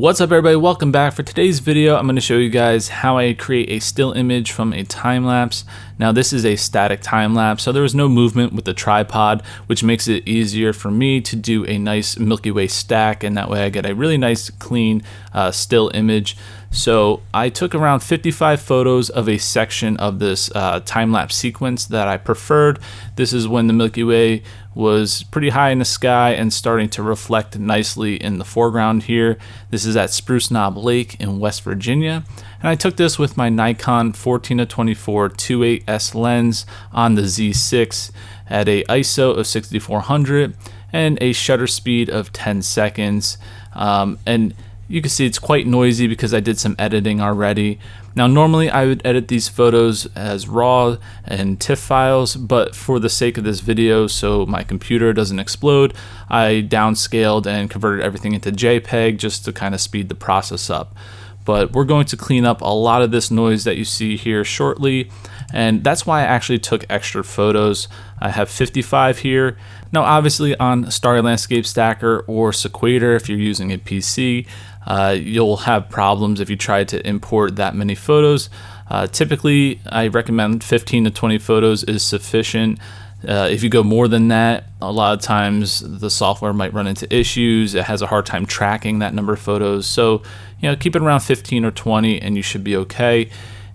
What's up everybody, welcome back. For today's video I'm going to show you guys how I create a still image from a time lapse. Now this is a static time lapse, so there was no movement with the tripod, which makes it easier for me to do a nice Milky Way stack, and that way I get a really nice clean still image. So I took around 55 photos of a section of this time-lapse sequence that I preferred. This is when the Milky Way was pretty high in the sky and starting to reflect nicely in the foreground here. This is at Spruce Knob Lake in West Virginia. And I took this with my Nikon 14-24 2.8S lens on the Z6 at a ISO of 6400 and a shutter speed of 10 seconds. And you can see it's quite noisy because I did some editing already. Now normally I would edit these photos as RAW and TIFF files, but for the sake of this video, so my computer doesn't explode, I downscaled and converted everything into JPEG just to kind of speed the process up. But we're going to clean up a lot of this noise that you see here shortly, and that's why I actually took extra photos. I have 55 here. Now obviously on Starry Landscape Stacker or Sequator, if you're using a PC, you'll have problems if you try to import that many photos. Typically I recommend 15 to 20 photos is sufficient. If you go more than that, a lot of times the software might run into issues. It has a hard time tracking that number of photos. So, keep it around 15 or 20 and you should be okay.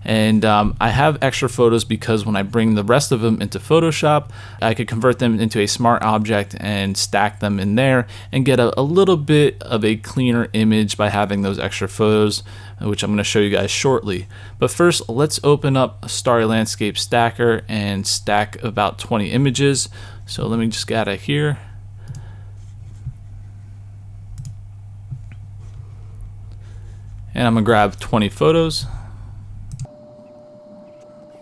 And I have extra photos because when I bring the rest of them into Photoshop, I could convert them into a smart object and stack them in there and get a little bit of a cleaner image by having those extra photos, which I'm going to show you guys shortly. But first, let's open up Starry Landscape Stacker and stack about 20 images. So let me just get out of here. And I'm going to grab 20 photos.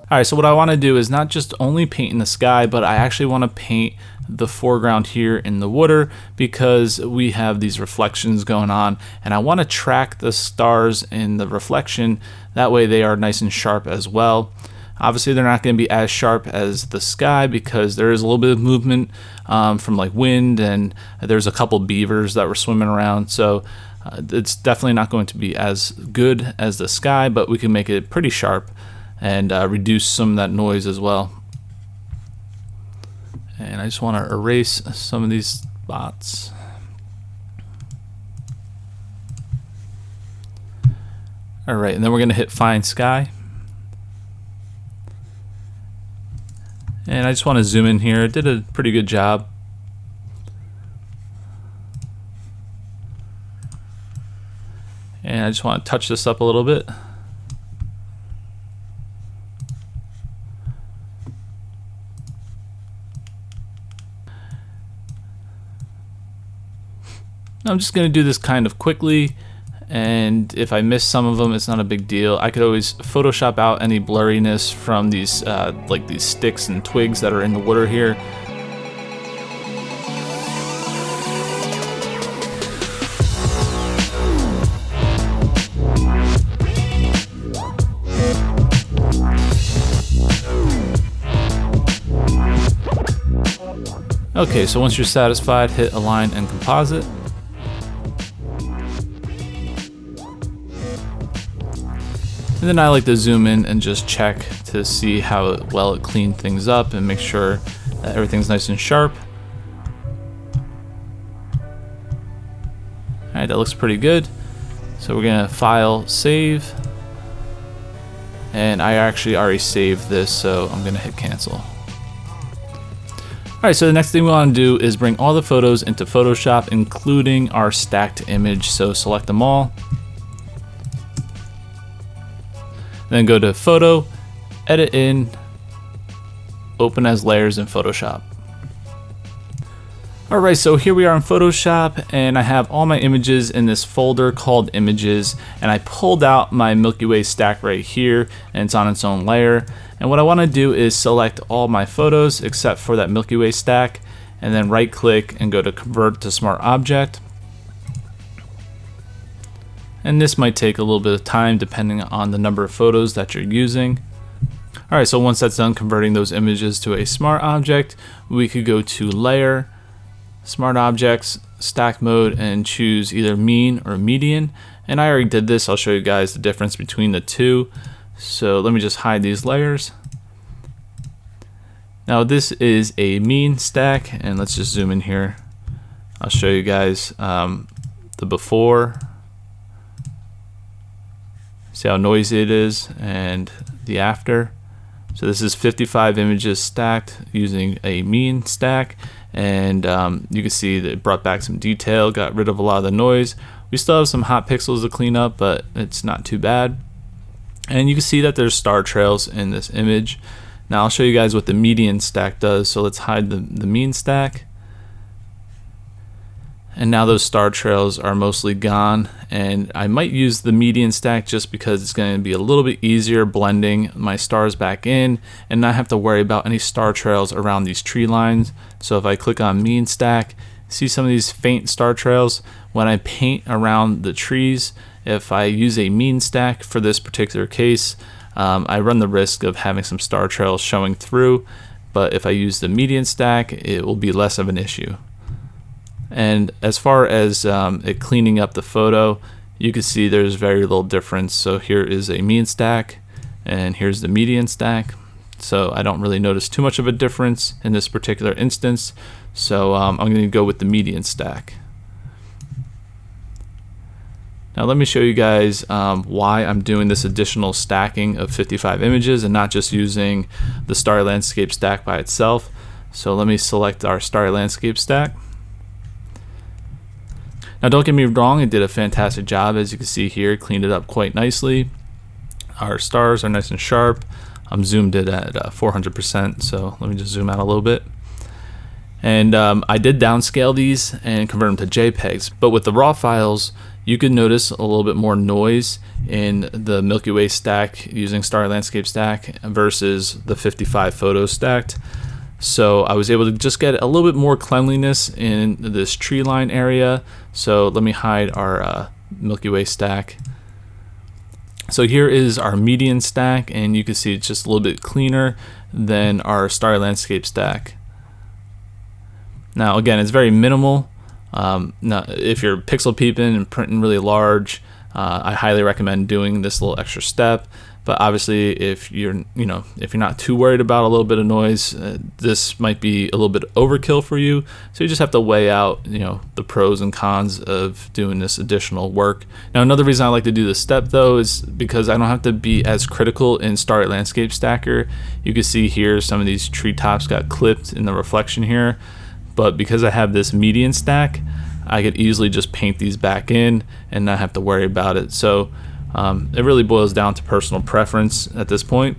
Alright, so what I want to do is not just only paint in the sky, but I actually want to paint the foreground here in the water because we have these reflections going on, and I want to track the stars in the reflection. That way they are nice and sharp as well. Obviously they're not going to be as sharp as the sky because there is a little bit of movement from like wind, and there's a couple beavers that were swimming around, so it's definitely not going to be as good as the sky, but we can make it pretty sharp and reduce some of that noise as well. And I just want to erase some of these spots. Alright, and then we're going to hit Find Sky. And I just want to zoom in here. It did a pretty good job. And I just want to touch this up a little bit. I'm just going to do this kind of quickly, and if I miss some of them, it's not a big deal. I could always Photoshop out any blurriness from these like these sticks and twigs that are in the water here. Okay, so once you're satisfied, hit Align and Composite. And then I like to zoom in and just check to see how well it cleaned things up and make sure that everything's nice and sharp. Alright, that looks pretty good. So we're going to File, Save. And I actually already saved this, so I'm going to hit Cancel. Alright, so the next thing we want to do is bring all the photos into Photoshop, including our stacked image. So select them all. Then go to Photo, Edit in, Open as Layers in Photoshop. Alright, so here we are in Photoshop, and I have all my images in this folder called Images, and I pulled out my Milky Way stack right here, and it's on its own layer. And what I want to do is select all my photos except for that Milky Way stack, and then right click and go to Convert to Smart Object. And this might take a little bit of time depending on the number of photos that you're using. Alright, so once that's done converting those images to a smart object, we could go to Layer, Smart Objects, Stack Mode, and choose either Mean or Median. And I already did this. I'll show you guys the difference between the two. So let me just hide these layers. Now this is a mean stack, and let's just zoom in here. I'll show you guys the before. See how noisy it is, and the after. So this is 55 images stacked using a mean stack, and you can see that it brought back some detail, got rid of a lot of the noise. We still have some hot pixels to clean up, but it's not too bad. And you can see that there's star trails in this image. Now I'll show you guys what the median stack does. So let's hide the mean stack. And now those star trails are mostly gone, and I might use the median stack just because it's going to be a little bit easier blending my stars back in and not have to worry about any star trails around these tree lines. So if I click on mean stack, see some of these faint star trails. When I paint around the trees, if I use a mean stack for this particular case, I run the risk of having some star trails showing through, but if I use the median stack, it will be less of an issue. And as far as it cleaning up the photo, you can see there's very little difference. So here is a mean stack, and here's the median stack. So I don't really notice too much of a difference in this particular instance. So I'm going to go with the median stack. Now let me show you guys why I'm doing this additional stacking of 55 images and not just using the Starry Landscape stack by itself. So let me select our Starry Landscape stack. Now don't get me wrong, it did a fantastic job. As you can see here, cleaned it up quite nicely. Our stars are nice and sharp. I'm zoomed in at 400%, so let me just zoom out a little bit. And I did downscale these and convert them to JPEGs, but with the raw files, you can notice a little bit more noise in the Milky Way stack using Starry Landscape stack versus the 55 photos stacked. So I was able to just get a little bit more cleanliness in this tree line area. So let me hide our Milky Way stack. So here is our median stack, and you can see it's just a little bit cleaner than our Starry Landscape stack. Now again, it's very minimal. Now, if you're pixel peeping and printing really large, I highly recommend doing this little extra step. But obviously, if you're not too worried about a little bit of noise, this might be a little bit overkill for you. So you just have to weigh out, the pros and cons of doing this additional work. Now, another reason I like to do this step though is because I don't have to be as critical in Starry Landscape Stacker. You can see here some of these treetops got clipped in the reflection here, but because I have this median stack, I could easily just paint these back in and not have to worry about it. So it really boils down to personal preference at this point,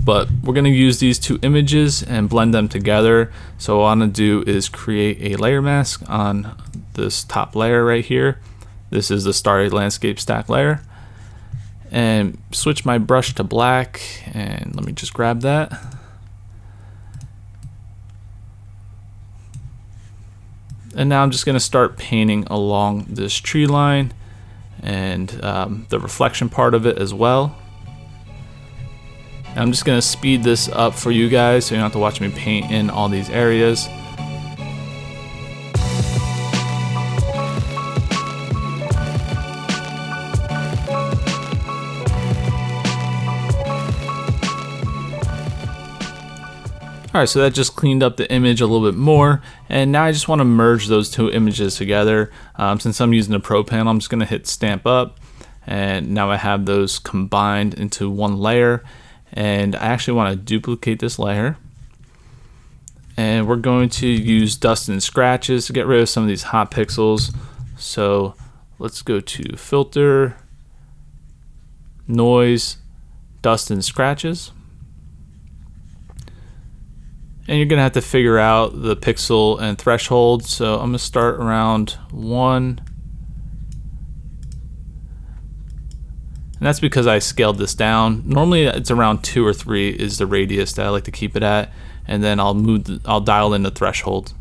but we're going to use these two images and blend them together. So what I want to do is create a layer mask on this top layer right here. This is the Starry Landscape stack layer, and switch my brush to black, and let me just grab that. And now I'm just going to start painting along this tree line and the reflection part of it as well. And I'm just going to speed this up for you guys so you don't have to watch me paint in all these areas. Alright, so that just cleaned up the image a little bit more, and now I just want to merge those two images together. Since I'm using the Pro panel, I'm just going to hit stamp up, and now I have those combined into one layer. And I actually want to duplicate this layer, and we're going to use dust and scratches to get rid of some of these hot pixels. So let's go to filter, noise, dust and scratches. And you're gonna have to figure out the pixel and threshold. So I'm gonna start around 1. And that's because I scaled this down. Normally it's around 2 or 3 is the radius that I like to keep it at. And then I'll dial in the threshold.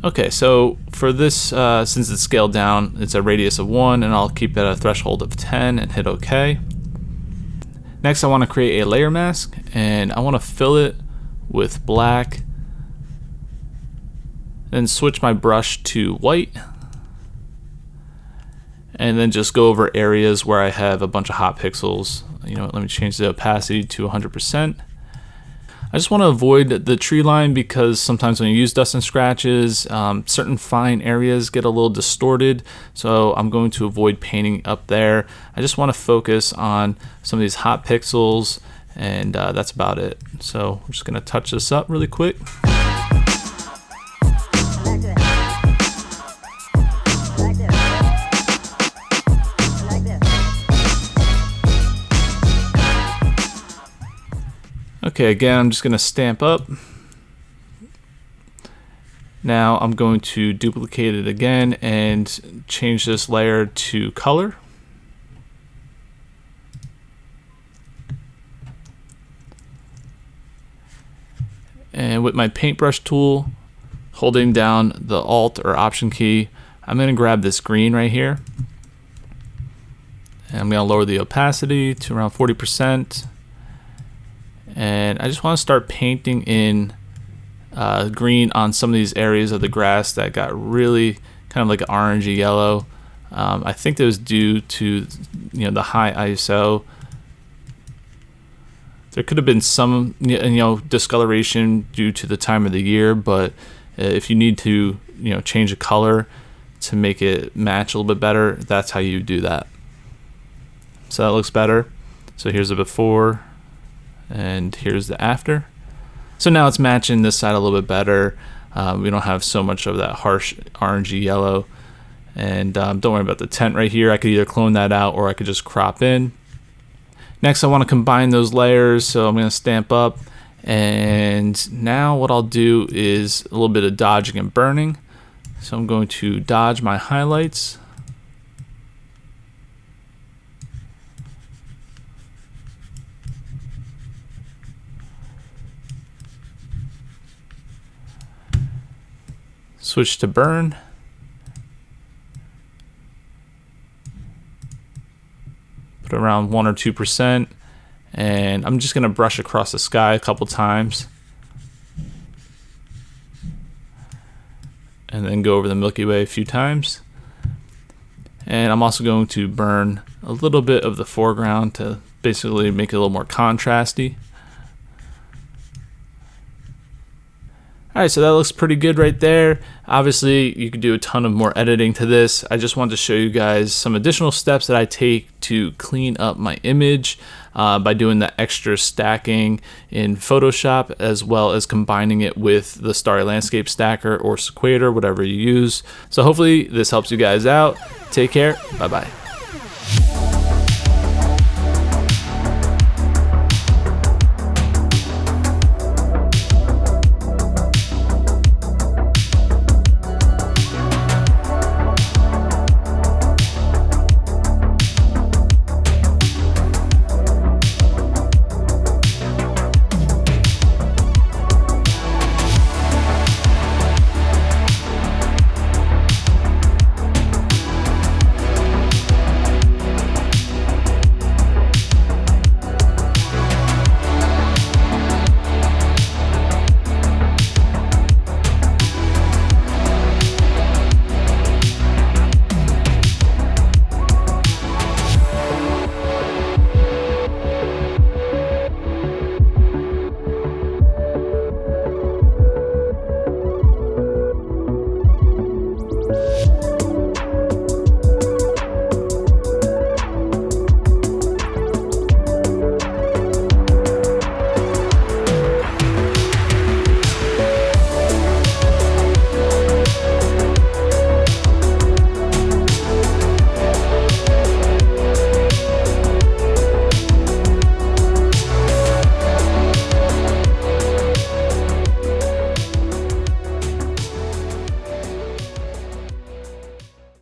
Okay, so for this, since it's scaled down, it's a radius of 1, and I'll keep it at a threshold of 10 and hit OK. Next, I want to create a layer mask, and I want to fill it with black, then switch my brush to white, and then just go over areas where I have a bunch of hot pixels. You know what, let me change the opacity to 100%. I just want to avoid the tree line because sometimes when you use dust and scratches, certain fine areas get a little distorted, so I'm going to avoid painting up there. I just want to focus on some of these hot pixels, and that's about it. So we're just going to touch this up really quick. Okay, again, I'm just going to stamp up. Now I'm going to duplicate it again and change this layer to color. And with my paintbrush tool, holding down the Alt or Option key, I'm going to grab this green right here. And I'm going to lower the opacity to around 40%. And I just want to start painting in green on some of these areas of the grass that got really kind of like an orangey yellow. I think that was due to the high ISO. There could have been some discoloration due to the time of the year, but if you need to change the color to make it match a little bit better, that's how you do that. So that looks better. So here's the before. And here's the after. So now it's matching this side a little bit better. We don't have so much of that harsh orangey yellow. And don't worry about the tent right here. I could either clone that out or I could just crop in. Next, I want to combine those layers, so I'm going to stamp up. And now what I'll do is a little bit of dodging and burning. So I'm going to dodge my highlights. Switch to burn. Put around 1 or 2%. And I'm just going to brush across the sky a couple times. And then go over the Milky Way a few times. And I'm also going to burn a little bit of the foreground to basically make it a little more contrasty. Alright, so that looks pretty good right there. Obviously, you could do a ton of more editing to this. I just wanted to show you guys some additional steps that I take to clean up my image by doing the extra stacking in Photoshop, as well as combining it with the Starry Landscape Stacker or Sequator, whatever you use. So hopefully this helps you guys out. Take care. Bye-bye.